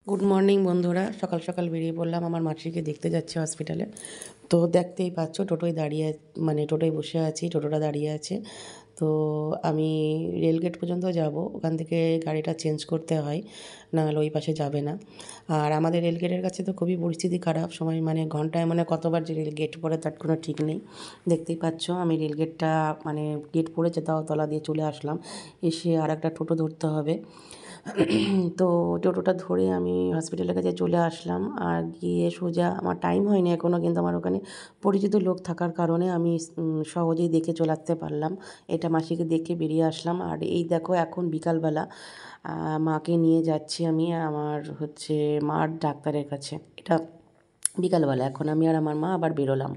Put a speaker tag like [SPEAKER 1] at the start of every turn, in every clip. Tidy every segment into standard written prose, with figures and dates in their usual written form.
[SPEAKER 1] Good morning বন্ধুরা, সকাল সকাল বেরিয়ে পড়লাম। আমার মাসিকে দেখতে যাচ্ছি হসপিটালে। তো দেখতেই পাচ্ছ টোটোয় দাঁড়িয়ে মানে টোটোয় বসে আছি, টোটোটা দাঁড়িয়ে আছে। তো আমি রেলগেট পর্যন্ত যাব, ওখান থেকে গাড়িটা চেঞ্জ করতে হয়, নাহলে ওই পাশে যাবে না। আর আমাদের রেলগেটের কাছে তো খুবই পরিস্থিতি খারাপ, সময় মানে ঘন্টায় মানে কতবার যে রেলগেট পড়ে তার কোনো ঠিক নেই। দেখতেই পাচ্ছ আমি রেলগেটটা মানে গেট পড়েছে তাও তলা দিয়ে চলে আসলাম, এসে আর একটা টোটো ধরতে হবে। তো টোটোটা ধরে আমি হসপিটালের কাছে চলে আসলাম, আর গিয়ে সোজা আমার টাইম হয়নি এখনও, কিন্তু আমার ওখানে পরিচিত লোক থাকার কারণে আমি সহজেই দেখে চলে আসতে পারলাম। এটা মাসিকে দেখে বেরিয়ে আসলাম। আর এই দেখো এখন বিকালবেলা মাকে নিয়ে যাচ্ছি আমি আমার মার ডাক্তারের কাছে। এটা বিকালবেলা এখন আমি আর আমার মা আবার বেরোলাম।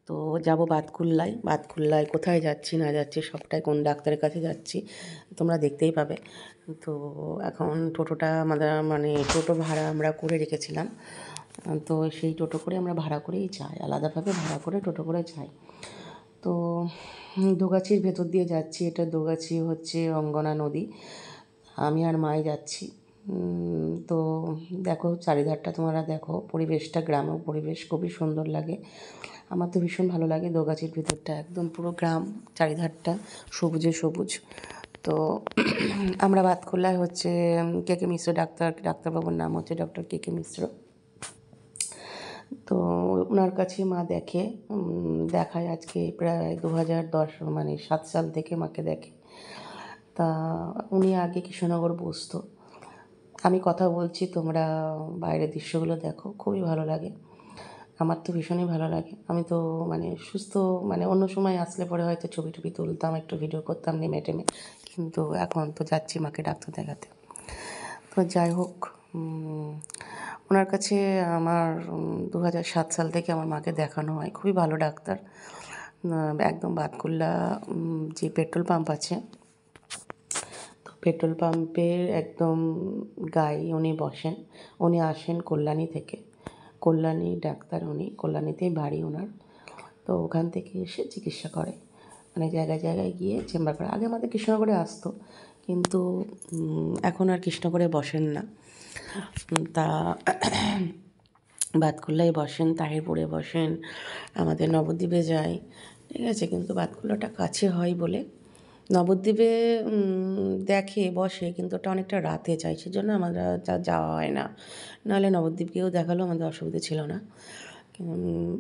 [SPEAKER 1] তো যাব বাতকুল্লায়। বাতকুল্লায় কোথায় যাচ্ছি না যাচ্ছি সবটাই, কোন ডাক্তারের কাছে যাচ্ছি তোমরা দেখতেই পাবে। তো এখন টোটোটা আমাদের মানে টোটো ভাড়া আমরা করে রেখেছিলাম, তো সেই টোটো করে আমরা ভাড়া করেই যাই, আলাদাভাবে ভাড়া করে টোটো করে যাই। তো দোগাছির ভেতর দিয়ে যাচ্ছি, এটা দোগাছি অঙ্গনা নদী। আমি আর মাই যাচ্ছি। তো দেখো চারিধারটা তোমরা দেখো, পরিবেশটা গ্রাম্য পরিবেশ, খুবই সুন্দর লাগে। আমার তো ভীষণ ভালো লাগে দোগাছির ভিতরটা, একদম পুরো গ্রাম, চারিধারটা সবুজে সবুজ। তো আমরা বাতকুল্লায় কে মিশ্র ডাক্তারবাবুর নাম ডক্টর কে মিশ্র। তো ওনার কাছে মা দেখায় আজকে প্রায় 2010 মানে 7 সাল থেকে মাকে দেখে। তা উনি আগে কৃষ্ণনগর বসতো। আমি কথা বলছি, তোমরা বাইরের দৃশ্যগুলো দেখো, খুবই ভালো লাগে। আমার তো ভীষণই ভালো লাগে। আমি তো মানে সুস্থ মানে অন্য সময় আসলে পরে হয়তো ছবি টবি তুলতাম, একটু ভিডিও করতাম নেমে টেমে, কিন্তু এখন তো যাচ্ছি মাকে ডাক্তার দেখাতে। তো যাই হোক, ওনার কাছে আমার 2007 সাল থেকে আমার মাকে দেখানো হয়। খুবই ভালো ডাক্তার। একদম বাতকুল্লা যে পেট্রোল পাম্প আছে, তো পেট্রোল পাম্পের একদম গায়ে উনি বসেন। উনি আসেন কল্যাণী থেকে, কল্যাণী ডাক্তার উনি, কল্যাণীতেই বাড়ি ওনার। তো ওখান থেকে এসে চিকিৎসা করে, মানে জায়গায় জায়গায় গিয়ে চেম্বার করে। আগে আমাদের কৃষ্ণনগরে আসতো, কিন্তু এখন আর কৃষ্ণনগরে বসেন না। তা বাতকুল্লায় বসেন, তাহিরপুরে বসেন, আমাদের নবদ্বীপে যায়, ঠিক আছে। কিন্তু বাতকুল্লাটা কাছে হয় বলে নবদ্বীপে দেখে বসে, কিন্তু ওটা অনেকটা রাতে যায়, সেজন্য আমরা যাওয়া হয় না। নাহলে নবদ্বীপকেও দেখালেও আমাদের অসুবিধা ছিল না।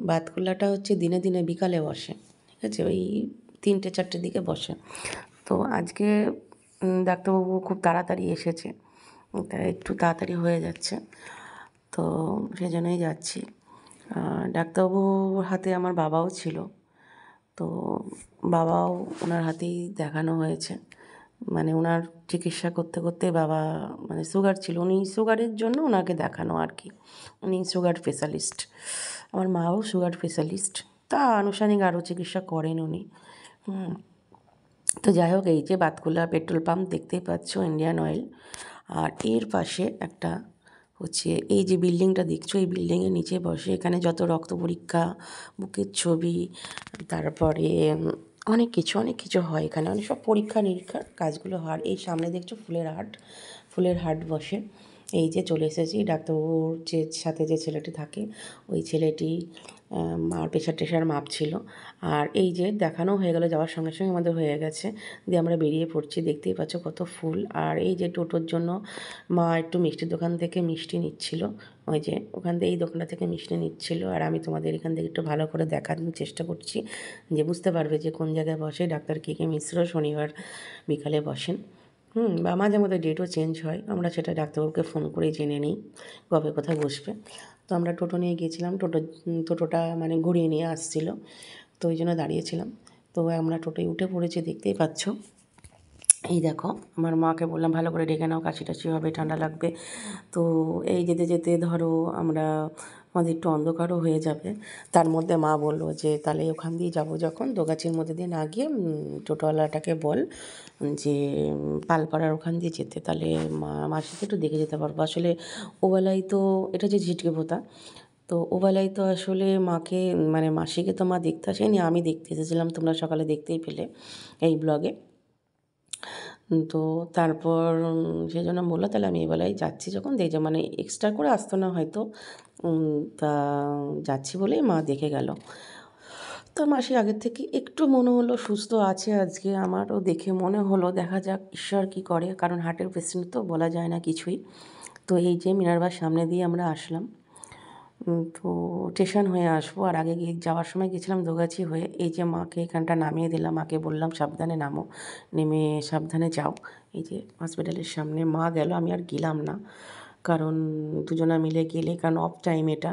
[SPEAKER 1] বাতকুল্লাটা দিনে দিনে বিকালে বসে, ঠিক আছে, ওই 3টে-4টের দিকে বসে। তো আজকে ডাক্তারবাবু খুব তাড়াতাড়ি এসেছে, তাই একটু তাড়াতাড়ি হয়ে যাচ্ছে, তো সেই জন্যই যাচ্ছি। ডাক্তারবাবুর হাতে আমার বাবাও ছিল, তো বাবাও ওনার হাতেই দেখানো হয়েছে। মানে ওনার চিকিৎসা করতে করতে বাবা মানে সুগার ছিল, উনি সুগারের জন্য ওনাকে দেখানো আর কি। উনি সুগার স্পেশালিস্ট, আমার মাও সুগার স্পেশালিস্ট, তা আনুষ্ঠানিক আরও চিকিৎসা করেন উনি। তো যাই হোক, এই যে বাতকুল্লা পেট্রোল পাম্প দেখতেই পাচ্ছ, ইন্ডিয়ান অয়েল। আর এর পাশে একটা এই যে বিল্ডিংটা দেখছো, এই বিল্ডিংয়ের নিচে বসে এখানে যত রক্ত পরীক্ষা, বুকের ছবি, তারপরে অনেক কিছু হয় এখানে, অনেক সব পরীক্ষা নিরীক্ষার কাজগুলো হয়। এই সামনে দেখছো ফুলের হাট বসে। এই যে চলে এসেছি, ডাক্তারবাবুর সাথে যে ছেলেটি থাকে, ওই ছেলেটি মার প্রেশার টেশার মাপছিল। আর এই যে দেখানো হয়ে গেল, যাওয়ার সঙ্গে সঙ্গে আমাদের হয়ে গেছে, দিয়ে আমরা বেরিয়ে পড়ছি। দেখতেই পাচ্ছ কত ফুল। আর এই যে টোটোর জন্য মা একটু মিষ্টির দোকান থেকে মিষ্টি নিচ্ছিল, ওই যে ওখান থেকে এই দোকানটা থেকে মিষ্টি নিচ্ছিল। আর আমি তোমাদের এখান থেকে একটু ভালো করে দেখানোর চেষ্টা করছি, যে বুঝতে পারবে যে কোন জায়গায় বসে। ডাক্তার কে মিশ্র শনিবার বিকালে বসেন, বা মাঝে মধ্যে ডেটও চেঞ্জ হয়, আমরা সেটা ডাক্তারবাবুকে ফোন করেই জেনে নিই কবে কোথায় বসবে। তো আমরা টোটো নিয়ে গিয়েছিলাম, টোটোটা মানে ঘুরিয়ে নিয়ে আসছিলো, তো ওই জন্য দাঁড়িয়েছিলাম। তো আমরা টোটোয় উঠে পড়েছি, দেখতেই পাচ্ছ। এই দেখো, আমার মাকে বললাম ভালো করে ডেকে নাও, কাশি টাশি হবে, ঠান্ডা লাগবে। তো এই যেতে যেতে ধরো আমাদের একটু অন্ধকারও হয়ে যাবে। তার মধ্যে মা বললো যে তাহলে ওখান দিয়ে যাবো যখন, দোগাছির মধ্যে দিয়ে না গিয়ে টোটোওয়ালাটাকে বল যে পালপাড়ার ওখান দিয়ে যেতে, তাহলে মাসিকে একটু দেখে যেতে পারবো। আসলে ওবেলায় তো এটা যে ঝিটকে পোতা, তো ওবেলায় তো আসলে মাকে মানে মাসিকে তো মা দেখতে আসেনি, আমি দেখতে এসেছিলাম, তোমরা সকালে দেখতেই পেলে এই ব্লগে। তো তারপর সেই জন্য বললো তাহলে আমি এবেলায় যাচ্ছি যখন দেখে মানে এক্সট্রা করে আসতো না হয়তো, তা যাচ্ছি বলেই মা দেখে গেল। তো মাসি আগের থেকে একটু মনে হলো সুস্থ আছে আজকে, আমারও দেখে মনে হলো, দেখা যাক ঈশ্বর কী করে, কারণ হার্টের পেশেন্ট তো বলা যায় না কিছুই। তো এই যে মিনারবার সামনে দিয়ে আমরা আসলাম, তো স্টেশন হয়ে আসবো, আর আগে গিয়ে যাওয়ার সময় গেছিলাম দোগাছি হয়ে। এই যে মাকে এখানটা নামিয়ে দিলাম, মাকে বললাম সাবধানে নামো, নেমে সাবধানে যাও। এই যে হসপিটালের সামনে মা গেল, আমি আর গেলাম না, কারণ দুজনা মিলে গেলে, কারণ অফ টাইম এটা,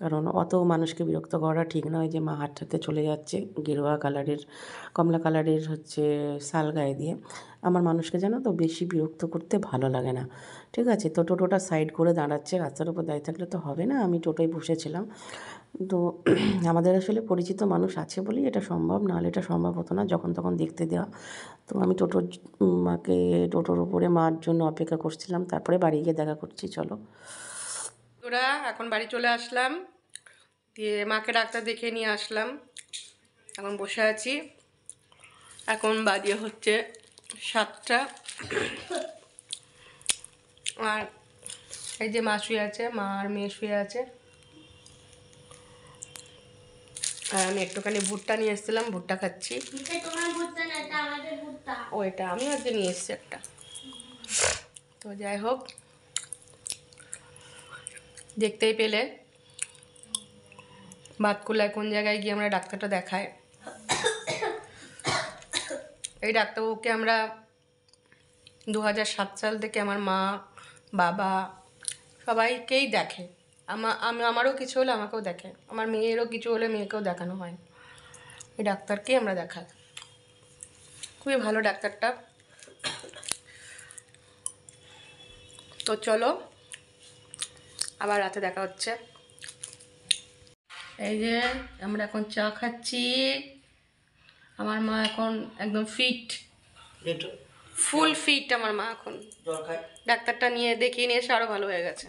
[SPEAKER 1] কারণ অত মানুষকে বিরক্ত করা ঠিক নয়। যে মা হাঁটতে চলে যাচ্ছে গেরুয়া কালারের, কমলা কালারের হচ্ছে শাল গায়ে দিয়ে। আমার মানুষকে জানো তো বেশি বিরক্ত করতে ভালো লাগে না, ঠিক আছে। তো টোটোটা সাইড করে দাঁড়াচ্ছে, রাস্তার উপর দাঁড়িয়ে থাকলে তো হবে না, আমি টোটোয় বসেছিলাম। তো আমাদের আসলে পরিচিত মানুষ আছে বলেই এটা সম্ভব, নাহলে এটা সম্ভব হতো না যখন তখন দেখতে দেওয়া। তো আমি মাকে টোটোর উপরে মার জন্য অপেক্ষা করছিলাম, তারপরে বাড়ি গিয়ে দেখা করছি। চলো
[SPEAKER 2] ওরা এখন বাড়ি চলে আসলাম, দিয়ে মাকে ডাক্তার দেখিয়ে নিয়ে আসলাম, এখন বসে আছি। এখন বাজে হচ্ছে 7টা, আর এই যে মা শুয়ে আছে, মা আর মেয়ে শুয়ে আছে। আর আমি একটুখানি ভুট্টা নিয়ে এসেছিলাম, ভুট্টা খাচ্ছি। ও এটা আমি আজকে নিয়ে এসেছি একটা। তো যাই হোক, দেখতেই পেলে বাতকুলায় কোন জায়গায় গিয়ে আমরা ডাক্তারটা দেখাই। এই ডাক্তারবাবুকে আমরা 2007 সাল থেকে আমার মা বাবা সবাইকেই দেখে। আমারও কিছু হলে আমাকেও দেখে, আমার মেয়েরও কিছু হলে মেয়েকেও দেখানো হয়। এই ডাক্তারকেই আমরা দেখাই, খুবই ভালো ডাক্তারটা। তো চলো আবার রাতে দেখা হচ্ছে। এই যে আমরা এখন চা খাচ্ছি। আমার মা এখন একদম ফিট, ফুল ফিট আমার মা এখন। ডাক্তারটা নিয়ে দেখিয়ে নিয়ে এসে আরো ভালো হয়ে গেছে।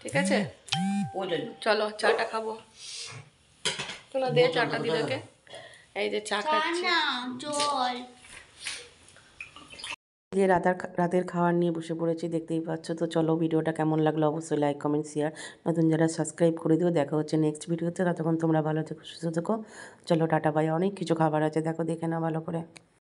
[SPEAKER 2] ঠিক আছে, চলো চাটা খাবো। তোলা দে চাটা দিদাকে। এই যে চা খাচ্ছি।
[SPEAKER 1] যে রাতের খাবার নিয়ে বসে পড়েছি, দেখতেই পাচ্ছ। তো চলো ভিডিওটা কেমন লাগলো অবশ্যই লাইক কমেন্ট শেয়ার, নতুন যারা সাবস্ক্রাইব করে দিও। দেখা হচ্ছে নেক্সট ভিডিওতে, ততক্ষণ তোমরা ভালো থেকো সুস্থ থেকো। চলো টাটা বাই। অনেক কিছু খাবার আছে, দেখো দেখে নাও ভালো করে।